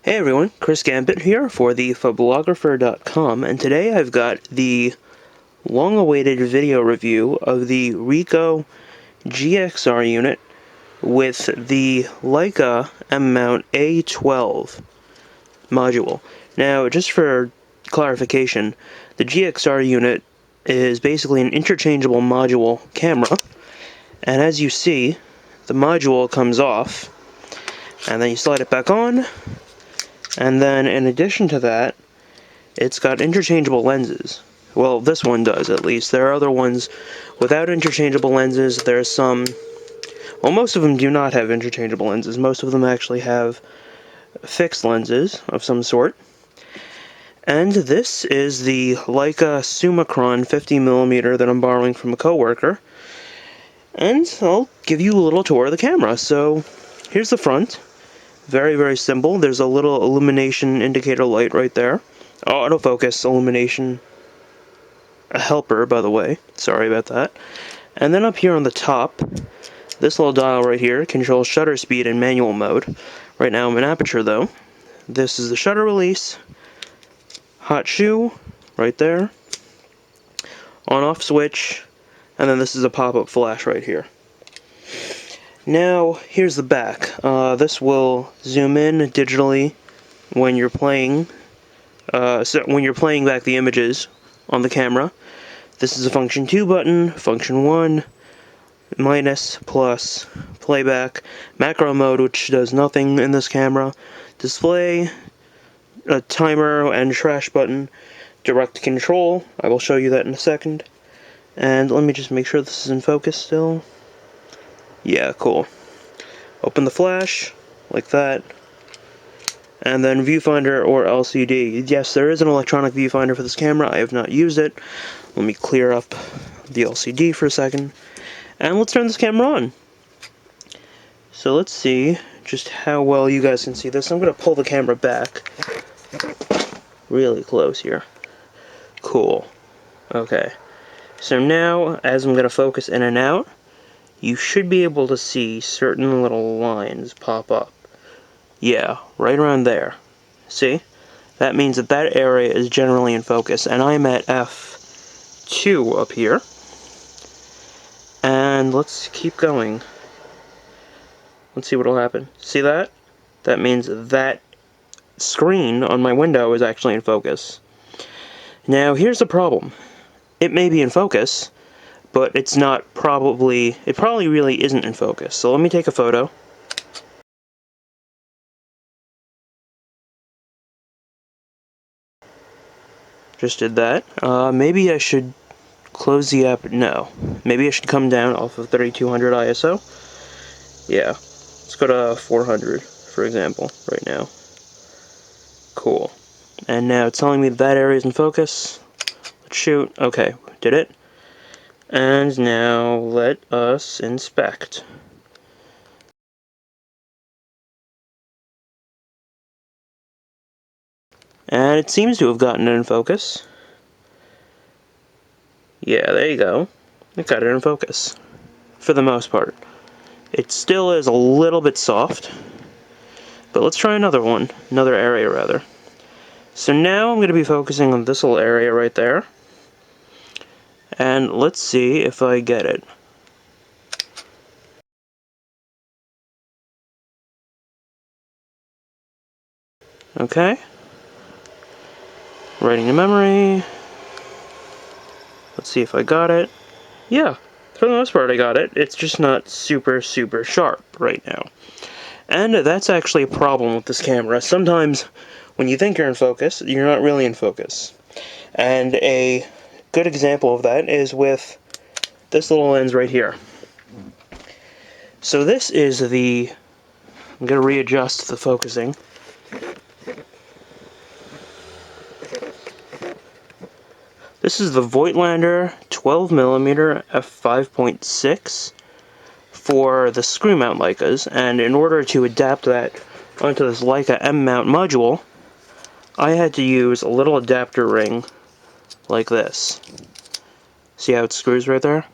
Hey everyone, Chris Gambit here for the Phoblographer.com, and today I've got the long-awaited video review of the Ricoh GXR unit with the Leica M Mount A12 module. Now, just for clarification, the GXR unit is basically an interchangeable module camera, and as you see, the module comes off, and then you slide it back on. And then, in addition to that, it's got interchangeable lenses. Well, this one does, at least. There are other ones without interchangeable lenses. There's some... Well, most of them do not have interchangeable lenses. Most of them actually have fixed lenses of some sort. And this is the Leica Summicron 50mm that I'm borrowing from a coworker. And I'll give you a little tour of the camera. So, here's the front. Very, very simple. There's a little illumination indicator light right there. Autofocus illumination helper, by the way. Sorry about that. And then up here on the top, this little dial right here controls shutter speed in manual mode. Right now I'm in aperture though. This is the shutter release. Hot shoe, right there. On-off switch. And then this is a pop-up flash right here. Now, here's the back. This will zoom in digitally when you're playing. When you're playing back the images on the camera. This is a function 2 button, function 1, minus, plus, playback, macro mode, which does nothing in this camera, display, a timer and trash button, direct control. I will show you that in a second. And let me just make sure this is in focus still. Yeah, cool. Open the flash, like that. And then viewfinder or LCD. Yes, there is an electronic viewfinder for this camera. I have not used it. Let me clear up the LCD for a second. And let's turn this camera on. So let's see just how well you guys can see this. I'm going to pull the camera back really close here. Cool. Okay. So now, as I'm going to focus in and out, you should be able to see certain little lines pop up. Yeah, right around there. See? That means that that area is generally in focus, and I'm at f2 up here. And let's keep going. Let's see what'll happen. See that? That means that screen on my window is actually in focus. Now, here's the problem. It may be in focus, but it's not probably... It probably really isn't in focus. So let me take a photo. Just did that. Maybe I should close the app. No. Maybe I should come down off of 3200 ISO. Yeah. Let's go to 400, for example, right now. Cool. And now it's telling me that area is in focus. Let's shoot. Okay, did it. And now let us inspect. And it seems to have gotten it in focus. Yeah, there you go. It got it in focus. For the most part. It still is a little bit soft. But let's try another one. Another area, rather. So now I'm going to be focusing on this little area right there. And let's see if I get it. Okay. Writing to memory. Let's see if I got it. Yeah, for the most part I got it. It's just not super, super sharp right now. And that's actually a problem with this camera. Sometimes when you think you're in focus, you're not really in focus. And a good example of that is with this little lens right here. So this is the... I'm going to readjust the focusing. This is the Voigtlander 12mm f5.6 for the screw mount Leicas, and in order to adapt that onto this Leica M Mount module, I had to use a little adapter ring like this. See how it screws right there?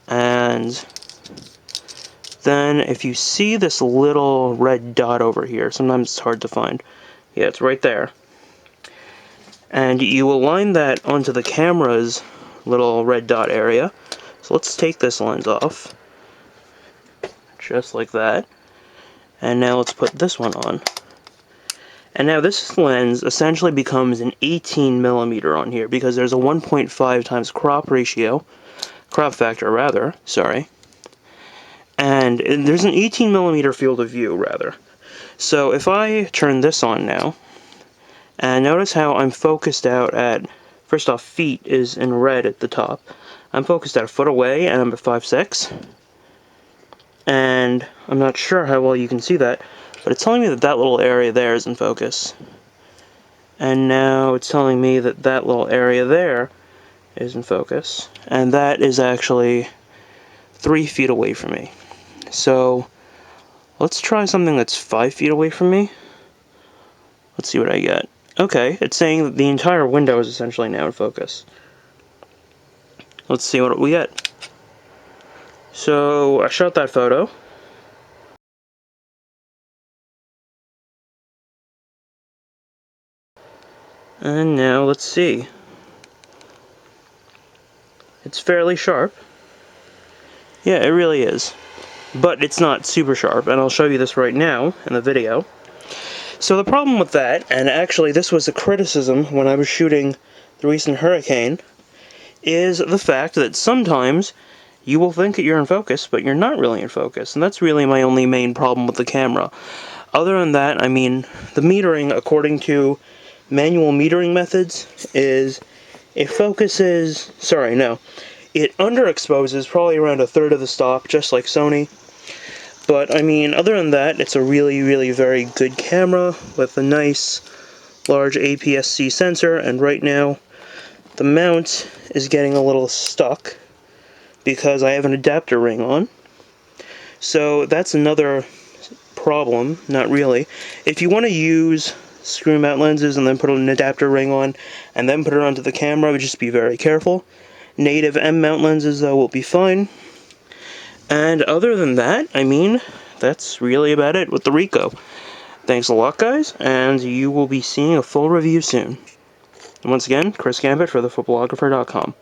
And then if you see this little red dot over here, sometimes it's hard to find. Yeah, it's right there. And you align that onto the camera's little red dot area. So let's take this lens off. Just like that. And now let's put this one on. And now this lens essentially becomes an 18mm on here because there's a 1.5 times crop factor rather, sorry. And there's an 18mm field of view rather. So if I turn this on now, and notice how I'm focused out at, first off, feet is in red at the top. I'm focused at a foot away and I'm at 5'6". And I'm not sure how well you can see that, but it's telling me that that little area there is in focus. And now it's telling me that that little area there is in focus. And that is actually 3 feet away from me. So let's try something that's 5 feet away from me. Let's see what I get. Okay, it's saying that the entire window is essentially now in focus. Let's see what we get. So I shot that photo. And now let's see. It's fairly sharp. Yeah, it really is. But it's not super sharp, and I'll show you this right now in the video. So the problem with that, and actually this was a criticism when I was shooting the recent hurricane, is the fact that sometimes you will think that you're in focus, but you're not really in focus, and that's really my only main problem with the camera. Other than that, I mean, the metering, according to manual metering methods, is it focuses, it underexposes probably around a third of the stop, just like Sony. But, I mean, other than that, it's a really, really very good camera with a nice, large APS-C sensor, and right now, the mount is getting a little stuck because I have an adapter ring on. So that's another problem, not really. If you want to use screw mount lenses and then put an adapter ring on and then put it onto the camera, just be very careful. Native M Mount lenses, though, will be fine. And other than that, I mean, that's really about it with the Ricoh. Thanks a lot, guys, and you will be seeing a full review soon. And once again, Chris Gambit for the Phoblographer.com.